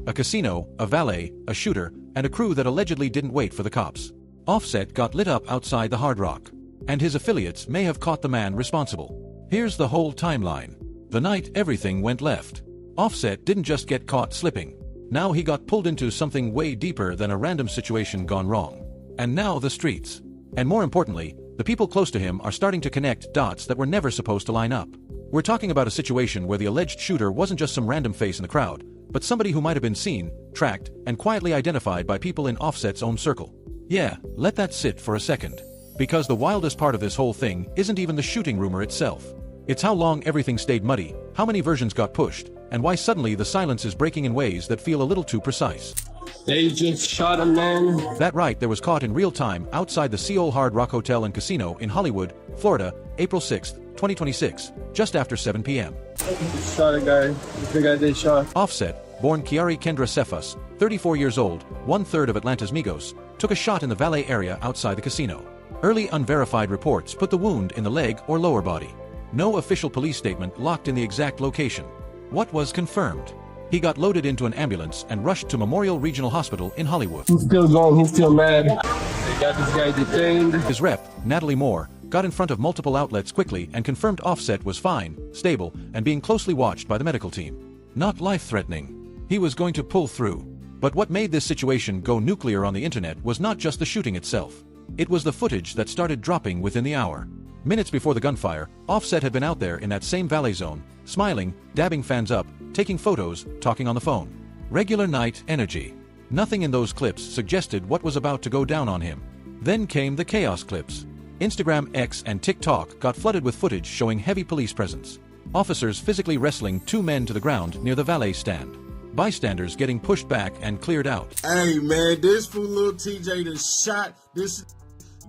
a casino, a valet, a shooter, and a crew that allegedly didn't wait for the cops. Offset got lit up outside the Hard Rock, and his affiliates may have caught the man responsible. Here's the whole timeline. The night everything went left, Offset didn't just get caught slipping. Now he got pulled into something way deeper than a random situation gone wrong. And now the streets. And more importantly, the people close to him are starting to connect dots that were never supposed to line up. We're talking about a situation where the alleged shooter wasn't just some random face in the crowd, but somebody who might have been seen, tracked, and quietly identified by people in Offset's own circle. Yeah, let that sit for a second. Because the wildest part of this whole thing isn't even the shooting rumor itself. It's how long everything stayed muddy, how many versions got pushed, and why suddenly the silence is breaking in ways that feel a little too precise. They just shot a man. That right there was caught in real time outside the Seoul Hard Rock Hotel and Casino in Hollywood, Florida, April 6, 2026, just after 7 p.m. Shot a guy. The guy they shot. Offset, born Kiari Kendra Cephas, 34 years old, one-third of Atlanta's Migos, took a shot in the valet area outside the casino. Early unverified reports put the wound in the leg or lower body. No official police statement locked in the exact location. What was confirmed? He got loaded into an ambulance and rushed to Memorial Regional Hospital in Hollywood. He's still going, he's still mad. They got this guy detained. His rep, Natalie Moore, got in front of multiple outlets quickly and confirmed Offset was fine, stable, and being closely watched by the medical team. Not life-threatening. He was going to pull through. But what made this situation go nuclear on the internet was not just the shooting itself. It was the footage that started dropping within the hour. Minutes before the gunfire, Offset had been out there in that same valet zone, smiling, dabbing fans up, taking photos, talking on the phone. Regular night energy. Nothing in those clips suggested what was about to go down on him. Then came the chaos clips. Instagram, X, and TikTok got flooded with footage showing heavy police presence. Officers physically wrestling two men to the ground near the valet stand. Bystanders getting pushed back and cleared out. Hey man, this fool Lil TJ that shot this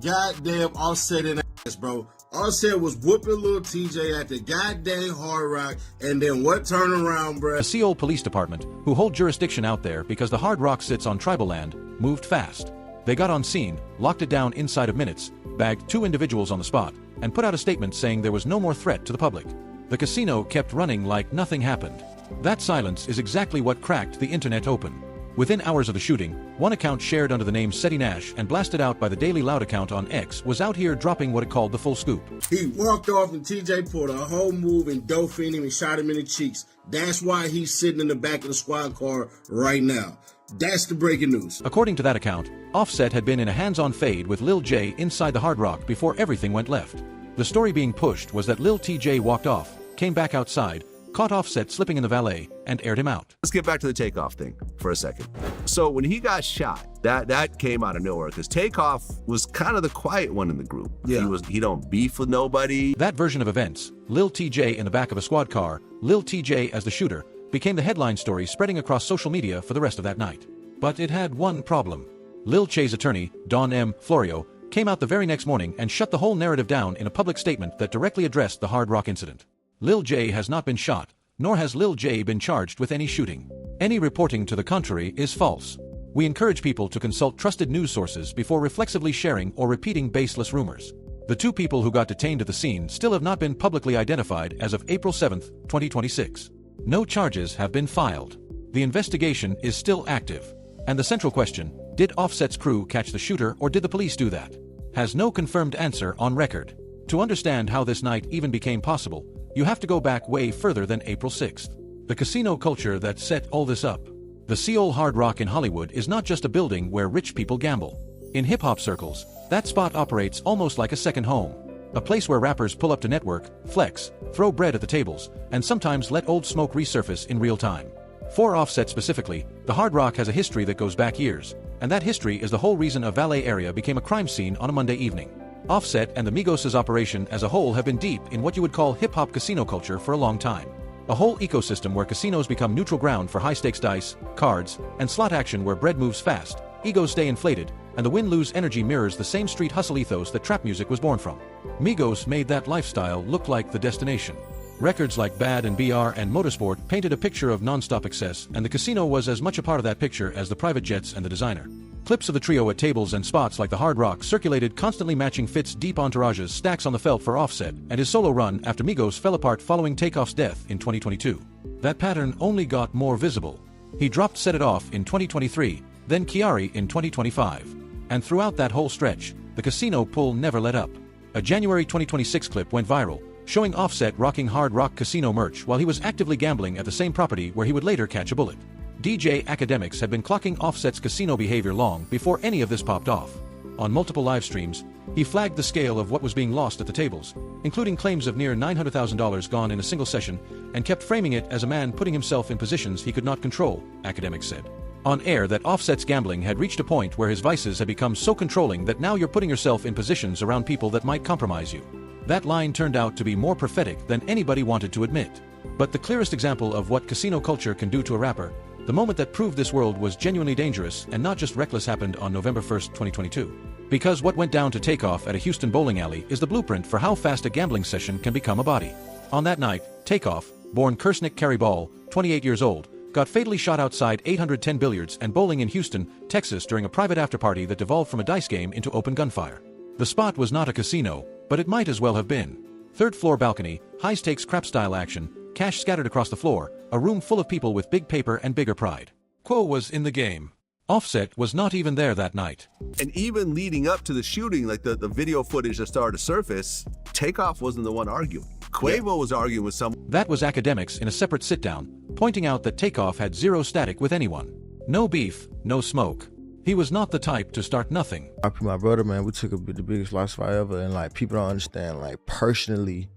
goddamn Offset in the ass, bro. Offset was whooping Lil TJ at the goddamn Hard Rock, and then what turn around, bro? The Seoul Police Department, who hold jurisdiction out there because the Hard Rock sits on tribal land, moved fast. They got on scene, locked it down inside of minutes, bagged two individuals on the spot, and put out a statement saying there was no more threat to the public. The casino kept running like nothing happened. That silence is exactly what cracked the internet open. Within hours of the shooting, one account shared under the name Seti Nash and blasted out by the Daily Loud account on X was out here dropping what it called the full scoop. He walked off and TJ pulled a whole move and dove in him and shot him in the cheeks. That's why he's sitting in the back of the squad car right now. That's the breaking news. According to that account, Offset had been in a hands-on fade with Lil J inside the Hard Rock before everything went left. The story being pushed was that Lil TJ walked off, came back outside, caught Offset slipping in the valet, and aired him out. Let's get back to the Takeoff thing for a second. So when he got shot, that came out of nowhere because Takeoff was kind of the quiet one in the group. Yeah. He don't beef with nobody. That version of events, Lil TJ in the back of a squad car, Lil TJ as the shooter, became the headline story spreading across social media for the rest of that night. But it had one problem. Lil Che's attorney, Don M. Florio, came out the very next morning and shut the whole narrative down in a public statement that directly addressed the Hard Rock incident. Lil J has not been shot, nor has Lil J been charged with any shooting. Any reporting to the contrary is false. We encourage people to consult trusted news sources before reflexively sharing or repeating baseless rumors. The two people who got detained at the scene still have not been publicly identified as of April 7, 2026. No charges have been filed. The investigation is still active. And the central question, did Offset's crew catch the shooter or did the police do that? Has no confirmed answer on record. To understand how this night even became possible, you have to go back way further than April 6th. The casino culture that set all this up. The Seoul Hard Rock in Hollywood is not just a building where rich people gamble. In hip-hop circles, that spot operates almost like a second home. A place where rappers pull up to network, flex, throw bread at the tables, and sometimes let old smoke resurface in real time. For Offset specifically, the Hard Rock has a history that goes back years, and that history is the whole reason a valet area became a crime scene on a Monday evening. Offset and the Migos' operation as a whole have been deep in what you would call hip-hop casino culture for a long time. A whole ecosystem where casinos become neutral ground for high-stakes dice, cards, and slot action where bread moves fast, egos stay inflated, and the win-lose energy mirrors the same street hustle ethos that trap music was born from. Migos made that lifestyle look like the destination. Records like Bad and BR and Motorsport painted a picture of non-stop excess, and the casino was as much a part of that picture as the private jets and the designer. Clips of the trio at tables and spots like the Hard Rock circulated, constantly matching Fit's deep entourages, stacks on the felt for Offset, and his solo run after Migos fell apart following Takeoff's death in 2022. That pattern only got more visible. He dropped Set It Off in 2023, then Chiari in 2025. And throughout that whole stretch, the casino pull never let up. A January 2026 clip went viral, showing Offset rocking Hard Rock Casino merch while he was actively gambling at the same property where he would later catch a bullet. DJ Akademiks had been clocking Offset's casino behavior long before any of this popped off. On multiple live streams, he flagged the scale of what was being lost at the tables, including claims of near $900,000 gone in a single session, and kept framing it as a man putting himself in positions he could not control, Akademiks said. On air that Offset's gambling had reached a point where his vices had become so controlling that now you're putting yourself in positions around people that might compromise you. That line turned out to be more prophetic than anybody wanted to admit. But the clearest example of what casino culture can do to a rapper, the moment that proved this world was genuinely dangerous and not just reckless, happened on November 1, 2022. Because what went down to Takeoff at a Houston bowling alley is the blueprint for how fast a gambling session can become a body. On that night, Takeoff, born Kersnick Carey Ball, 28 years old, got fatally shot outside 810 Billiards and Bowling in Houston, Texas during a private afterparty that devolved from a dice game into open gunfire. The spot was not a casino, but it might as well have been. Third-floor balcony, high-stakes crap-style action, cash scattered across the floor, a room full of people with big paper and bigger pride. Quo was in the game. Offset was not even there that night. And even leading up to the shooting, like the video footage that started to surface, Takeoff wasn't the one arguing. Quavo was arguing with someone. That was Akademiks in a separate sit-down, pointing out that Takeoff had zero static with anyone. No beef, no smoke. He was not the type to start nothing. My brother, man, we took the biggest loss fight ever, and like people don't understand, like personally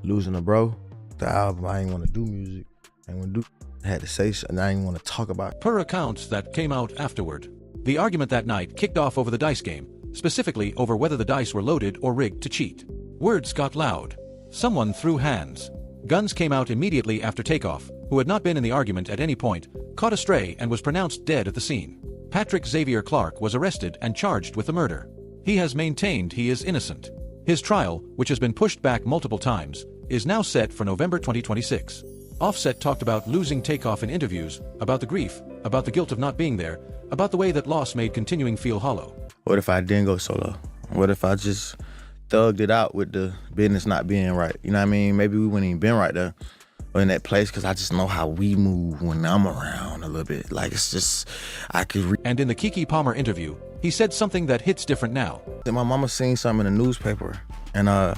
losing a bro, the album, I ain't want to do music, I ain't want to do, I had to say something, I ain't want to talk about. Per accounts that came out afterward, the argument that night kicked off over the dice game, specifically over whether the dice were loaded or rigged to cheat. Words got loud. Someone threw hands. Guns came out immediately after Takeoff, who had not been in the argument at any point, caught a stray and was pronounced dead at the scene. Patrick Xavier Clark was arrested and charged with the murder. He has maintained he is innocent. His trial, which has been pushed back multiple times, is now set for November 2026. Offset talked about losing Takeoff in interviews, about the grief, about the guilt of not being there, about the way that loss made continuing feel hollow. What if I didn't go solo? What if I just thugged it out with the business not being right? You know what I mean? Maybe we wouldn't even been right there or in that place, because I just know how we move when I'm around a little bit. Like, it's just, I could And in the Keke Palmer interview, he said something that hits different now. My mama seen something in the newspaper, and my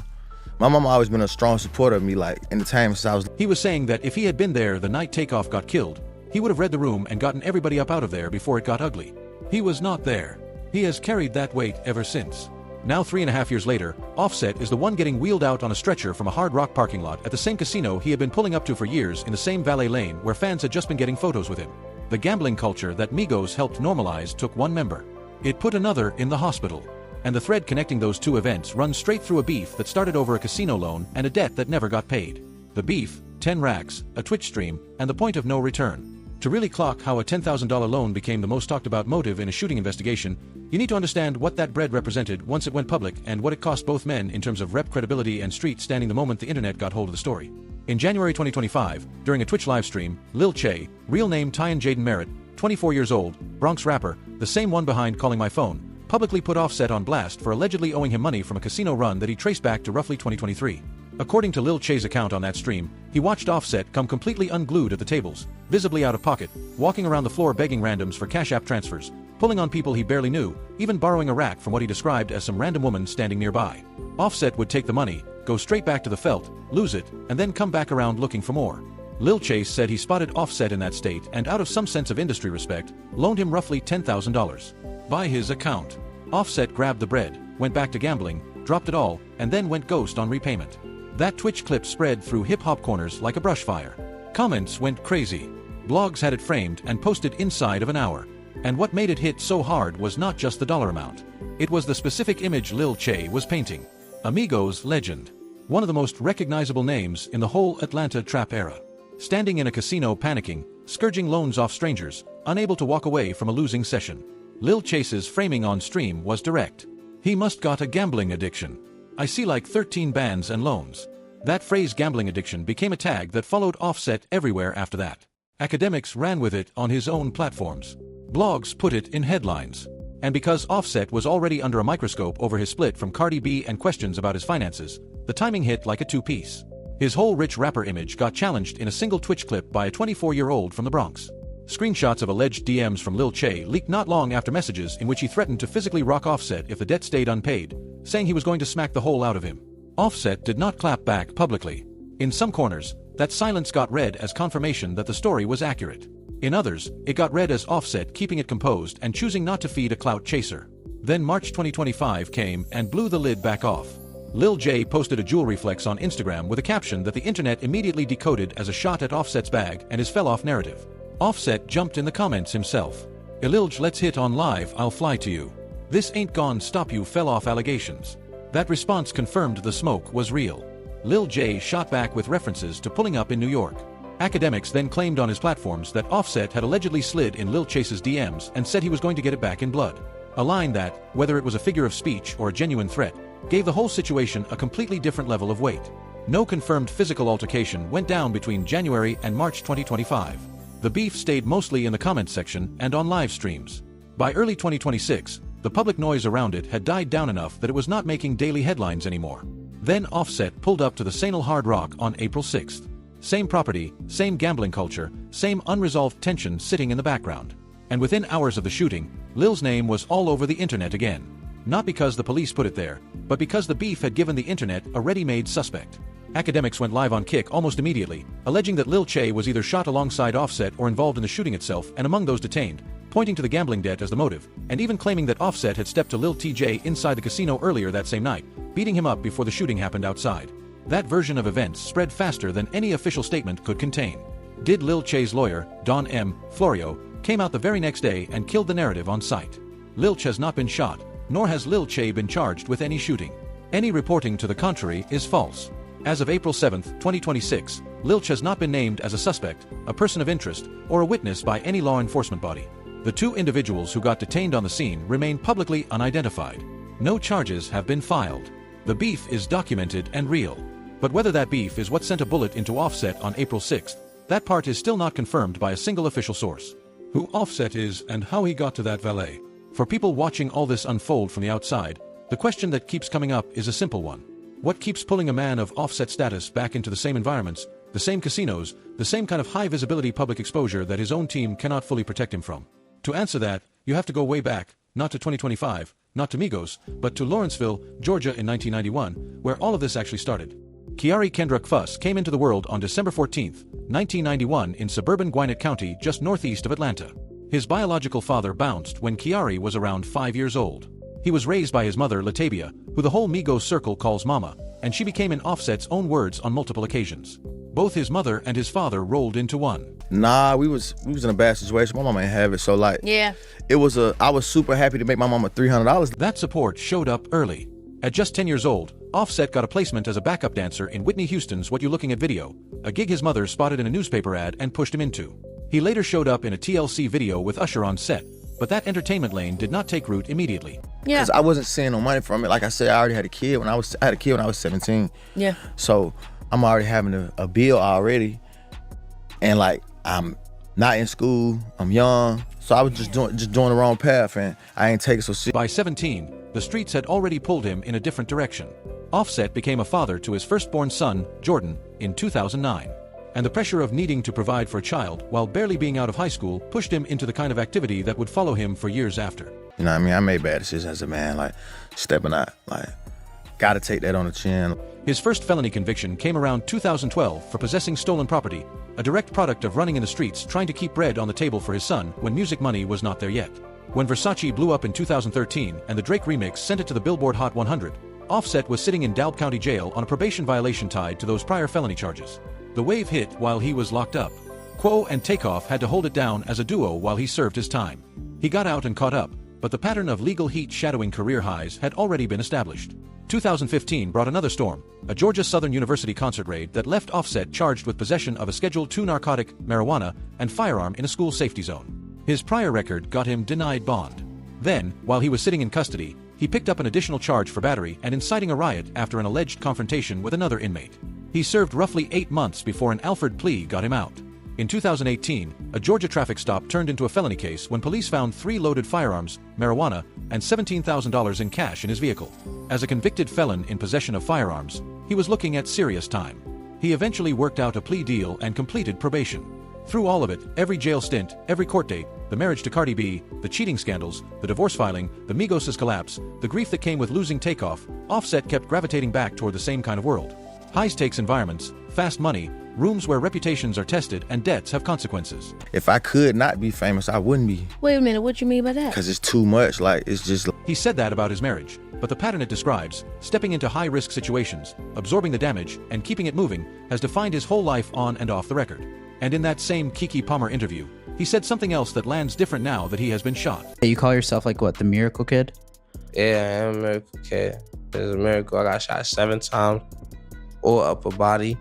mama always been a strong supporter of me, like entertainment since I was. He was saying that if he had been there the night Takeoff got killed, he would have read the room and gotten everybody up out of there before it got ugly. He was not there. He has carried that weight ever since. Now 3.5 years later, Offset is the one getting wheeled out on a stretcher from a Hard Rock parking lot at the same casino he had been pulling up to for years in the same valet lane where fans had just been getting photos with him. The gambling culture that Migos helped normalize took one member. It put another in the hospital. And the thread connecting those two events runs straight through a beef that started over a casino loan and a debt that never got paid. The beef, 10 racks, a Twitch stream, and the point of no return. To really clock how a $10,000 loan became the most talked about motive in a shooting investigation, you need to understand what that bread represented once it went public and what it cost both men in terms of rep credibility and street standing the moment the internet got hold of the story. In January 2025, during a Twitch livestream, Lil Che, real name Tyan Jaden Merritt, 24 years old, Bronx rapper, the same one behind Calling My Phone, publicly put Offset on blast for allegedly owing him money from a casino run that he traced back to roughly 2023. According to Lil Che's account on that stream, he watched Offset come completely unglued at the tables, visibly out of pocket, walking around the floor begging randoms for Cash App transfers, pulling on people he barely knew, even borrowing a rack from what he described as some random woman standing nearby. Offset would take the money, go straight back to the felt, lose it, and then come back around looking for more. Lil Chase said he spotted Offset in that state and out of some sense of industry respect, loaned him roughly $10,000. By his account, Offset grabbed the bread, went back to gambling, dropped it all, and then went ghost on repayment. That Twitch clip spread through hip-hop corners like a brush fire. Comments went crazy. Blogs had it framed and posted inside of an hour. And what made it hit so hard was not just the dollar amount. It was the specific image Lil Che was painting. Amigos legend. One of the most recognizable names in the whole Atlanta trap era. Standing in a casino panicking, scourging loans off strangers, unable to walk away from a losing session. Lil Chase's framing on stream was direct. He must got a gambling addiction. I see like 13 bans and loans. That phrase gambling addiction became a tag that followed Offset everywhere after that. Akademiks ran with it on his own platforms. Blogs put it in headlines. And because Offset was already under a microscope over his split from Cardi B and questions about his finances, the timing hit like a two-piece. His whole rich rapper image got challenged in a single Twitch clip by a 24-year-old from the Bronx. Screenshots of alleged DMs from Lil Che leaked not long after messages in which he threatened to physically rock Offset if the debt stayed unpaid, saying he was going to smack the hole out of him. Offset did not clap back publicly. In some corners, that silence got read as confirmation that the story was accurate. In others, it got read as Offset keeping it composed and choosing not to feed a clout chaser. Then March 2025 came and blew the lid back off. Lil J posted a jewelry flex on Instagram with a caption that the internet immediately decoded as a shot at Offset's bag and his fell-off narrative. Offset jumped in the comments himself. "Ililj, let's hit on live, I'll fly to you. This ain't gon' stop you fell-off allegations." That response confirmed the smoke was real. Lil J shot back with references to pulling up in New York. Academics then claimed on his platforms that Offset had allegedly slid in Lil Chase's DMs and said he was going to get it back in blood. A line that, whether it was a figure of speech or a genuine threat, gave the whole situation a completely different level of weight. No confirmed physical altercation went down between January and March 2025. The beef stayed mostly in the comments section and on live streams. By early 2026, the public noise around it had died down enough that it was not making daily headlines anymore. Then Offset pulled up to the Sanal Hard Rock on April 6th. Same property, same gambling culture, same unresolved tension sitting in the background. And within hours of the shooting, Lil's name was all over the internet again. Not because the police put it there, but because the beef had given the internet a ready-made suspect. Academics went live on Kick almost immediately, alleging that Lil Che was either shot alongside Offset or involved in the shooting itself and among those detained, pointing to the gambling debt as the motive, and even claiming that Offset had stepped to Lil TJ inside the casino earlier that same night, beating him up before the shooting happened outside. That version of events spread faster than any official statement could contain. Did Lil Che's lawyer, Don M. Florio, came out the very next day and killed the narrative on site. Lil Che has not been shot, nor has Lil Che been charged with any shooting. Any reporting to the contrary is false. As of April 7, 2026, Lil Che has not been named as a suspect, a person of interest, or a witness by any law enforcement body. The two individuals who got detained on the scene remain publicly unidentified. No charges have been filed. The beef is documented and real. But whether that beef is what sent a bullet into Offset on April 6th, that part is still not confirmed by a single official source. Who Offset is and how he got to that valet. For people watching all this unfold from the outside, the question that keeps coming up is a simple one. What keeps pulling a man of Offset status back into the same environments, the same casinos, the same kind of high-visibility public exposure that his own team cannot fully protect him from? To answer that, you have to go way back, not to 2025, not to Migos, but to Lawrenceville, Georgia in 1991, where all of this actually started. Kiari Kendrick Fuss came into the world on December 14, 1991 in suburban Gwinnett County just northeast of Atlanta. His biological father bounced when Kiari was around 5 years old. He was raised by his mother Latavia, who the whole Migos circle calls Mama, and she became in Offset's own words on multiple occasions. Both his mother and his father rolled into one. Nah, we was in a bad situation. My mama ain't have it, so like, yeah. I was super happy to make my mama $300. That support showed up early. At just 10 years old, Offset got a placement as a backup dancer in Whitney Houston's What You Looking At video, a gig his mother spotted in a newspaper ad and pushed him into. He later showed up in a TLC video with Usher on set, but that entertainment lane did not take root immediately. Yeah. Because I wasn't seeing no money from it. Like I said, I already had a kid when I was 17. Yeah. So I'm already having a bill already, and like I'm not in school, I'm young, so I was just doing the wrong path, and I ain't taking so serious. By 17, the streets had already pulled him in a different direction. Offset became a father to his firstborn son, Jordan, in 2009. And the pressure of needing to provide for a child while barely being out of high school pushed him into the kind of activity that would follow him for years after. You know what I mean? I made bad decisions as a man, like stepping out, like gotta take that on the chin. His first felony conviction came around 2012 for possessing stolen property, a direct product of running in the streets trying to keep bread on the table for his son when music money was not there yet. When Versace blew up in 2013 and the Drake remix sent it to the Billboard Hot 100, Offset was sitting in DeKalb County Jail on a probation violation tied to those prior felony charges. The wave hit while he was locked up. Quo and Takeoff had to hold it down as a duo while he served his time. He got out and caught up, but the pattern of legal heat shadowing career highs had already been established. 2015 brought another storm, a Georgia Southern University concert raid that left Offset charged with possession of a Schedule II narcotic, marijuana, and firearm in a school safety zone. His prior record got him denied bond. Then, while he was sitting in custody, he picked up an additional charge for battery and inciting a riot after an alleged confrontation with another inmate. He served roughly 8 months before an Alford plea got him out. In 2018, a Georgia traffic stop turned into a felony case when police found 3 loaded firearms, marijuana, and $17,000 in cash in his vehicle. As a convicted felon in possession of firearms, he was looking at serious time. He eventually worked out a plea deal and completed probation. Through all of it, every jail stint, every court date, the marriage to Cardi B, the cheating scandals, the divorce filing, the Migos' collapse, the grief that came with losing Takeoff, Offset kept gravitating back toward the same kind of world. High-stakes environments, fast money, rooms where reputations are tested and debts have consequences. If I could not be famous, I wouldn't be. Wait a minute, what you mean by that? Because it's too much. Like, it's just... He said that about his marriage, but the pattern it describes, stepping into high-risk situations, absorbing the damage, and keeping it moving, has defined his whole life on and off the record. And in that same Keke Palmer interview, he said something else that lands different now that he has been shot. You call yourself like what, the miracle kid? Yeah, I am a miracle kid. It's a miracle. I got shot 7 times, all upper body,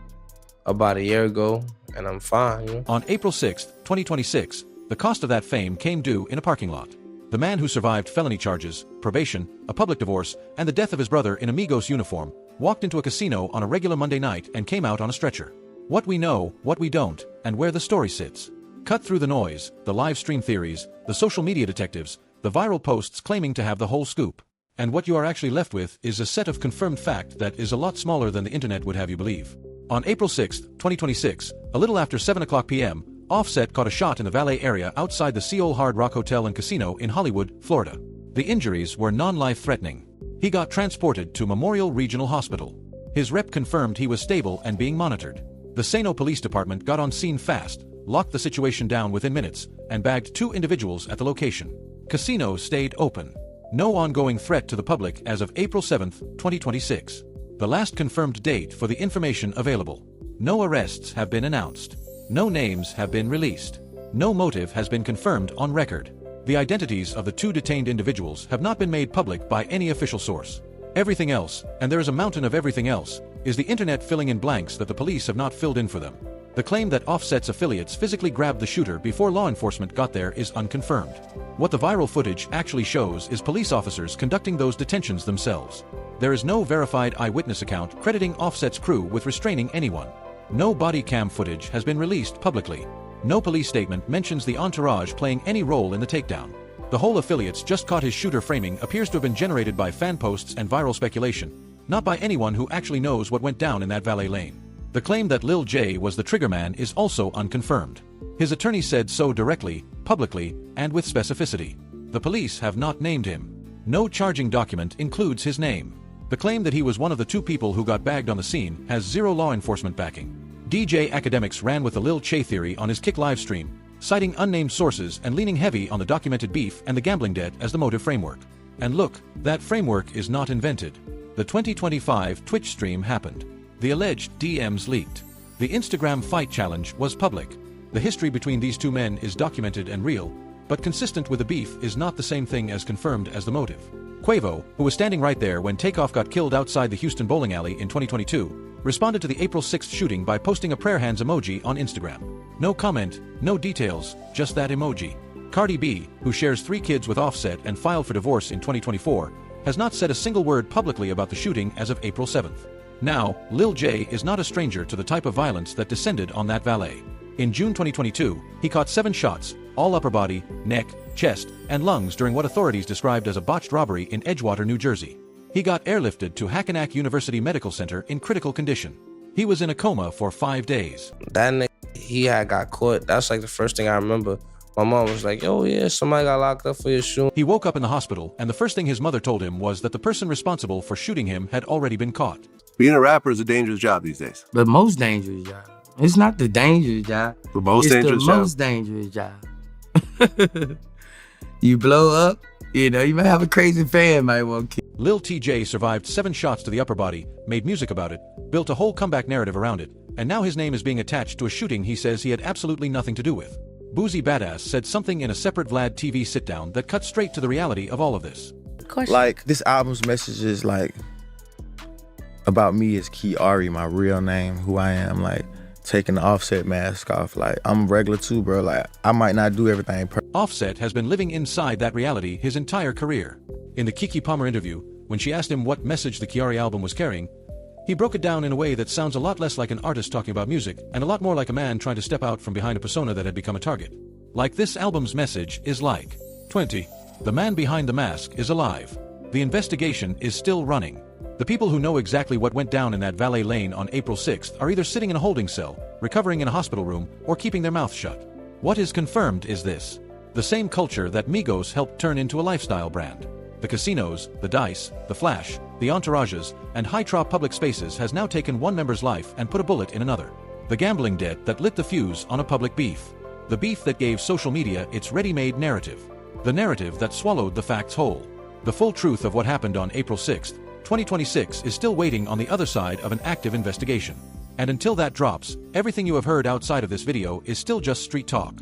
about a year ago, and I'm fine, you know? On April 6, 2026, the cost of that fame came due in a parking lot. The man who survived felony charges, probation, a public divorce, and the death of his brother in a Migos uniform, walked into a casino on a regular Monday night and came out on a stretcher. What we know, what we don't, and where the story sits. Cut through the noise, the live stream theories, the social media detectives, the viral posts claiming to have the whole scoop. And what you are actually left with is a set of confirmed fact that is a lot smaller than the internet would have you believe. On April 6, 2026, a little after 7:00 p.m., Offset caught a shot in the Valet area outside the Seoul Hard Rock Hotel and Casino in Hollywood, Florida. The injuries were non-life-threatening. He got transported to Memorial Regional Hospital. His rep confirmed he was stable and being monitored. The Sano Police Department got on scene fast, locked the situation down within minutes, and bagged 2 individuals at the location. Casino stayed open. No ongoing threat to the public as of April 7, 2026. The last confirmed date for the information available. No arrests have been announced. No names have been released. No motive has been confirmed on record. The identities of the 2 detained individuals have not been made public by any official source. Everything else, and there is a mountain of everything else, is the internet filling in blanks that the police have not filled in for them. The claim that Offset's affiliates physically grabbed the shooter before law enforcement got there is unconfirmed. What the viral footage actually shows is police officers conducting those detentions themselves. There is no verified eyewitness account crediting Offset's crew with restraining anyone. No body cam footage has been released publicly. No police statement mentions the entourage playing any role in the takedown. The whole affiliates just caught his shooter framing appears to have been generated by fan posts and viral speculation, not by anyone who actually knows what went down in that valet lane. The claim that Lil J was the triggerman is also unconfirmed. His attorney said so directly, publicly, and with specificity. The police have not named him. No charging document includes his name. The claim that he was one of the 2 people who got bagged on the scene has zero law enforcement backing. DJ Academics ran with the Lil Che theory on his Kick livestream, citing unnamed sources and leaning heavy on the documented beef and the gambling debt as the motive framework. And look, that framework is not invented. The 2025 Twitch stream happened. The alleged DMs leaked. The Instagram fight challenge was public. The history between these 2 men is documented and real, but consistent with the beef is not the same thing as confirmed as the motive. Quavo, who was standing right there when Takeoff got killed outside the Houston bowling alley in 2022, responded to the April 6th shooting by posting a prayer hands emoji on Instagram. No comment, no details, just that emoji. Cardi B, who shares 3 kids with Offset and filed for divorce in 2024, has not said a single word publicly about the shooting as of April 7th. Now, Lil J is not a stranger to the type of violence that descended on that valet. In June 2022, he caught 7 shots, all upper body, neck, chest, and lungs during what authorities described as a botched robbery in Edgewater, New Jersey. He got airlifted to Hackensack University Medical Center in critical condition. He was in a coma for 5 days. That nigga, he had got caught. That's like the first thing I remember. My mom was like, oh yeah, somebody got locked up for your shooting. He woke up in the hospital, and the first thing his mother told him was that the person responsible for shooting him had already been caught. Being a rapper is a dangerous job these days. The most dangerous job. It's not the dangerous job. The most dangerous It's the job. most dangerous job. You blow up, you know, you might have a crazy fan might want to kill. Lil TJ survived 7 shots to the upper body, made music about it, built a whole comeback narrative around it, and now his name is being attached to a shooting he says he had absolutely nothing to do with. Boozy Badass said something in a separate Vlad TV sit-down that cut straight to the reality of all of this. Question. Like, this album's message is like about me as Kiari, my real name, who I am, like taking the Offset mask off. Like, I'm regular too, bro. Like, I might not do everything perfect. Offset has been living inside that reality his entire career. In the Keke Palmer interview, when she asked him what message the Kiari album was carrying, he broke it down in a way that sounds a lot less like an artist talking about music and a lot more like a man trying to step out from behind a persona that had become a target. Like this album's message is like, 20. The man behind the mask is alive. The investigation is still running. The people who know exactly what went down in that valet lane on April 6th are either sitting in a holding cell, recovering in a hospital room, or keeping their mouth shut. What is confirmed is this: the same culture that Migos helped turn into a lifestyle brand. The casinos, the dice, the flash, the entourages, and high-tra public spaces has now taken one member's life and put a bullet in another. The gambling debt that lit the fuse on a public beef. The beef that gave social media its ready-made narrative. The narrative that swallowed the facts whole. The full truth of what happened on April 6th, 2026 is still waiting on the other side of an active investigation. And until that drops, everything you have heard outside of this video is still just street talk.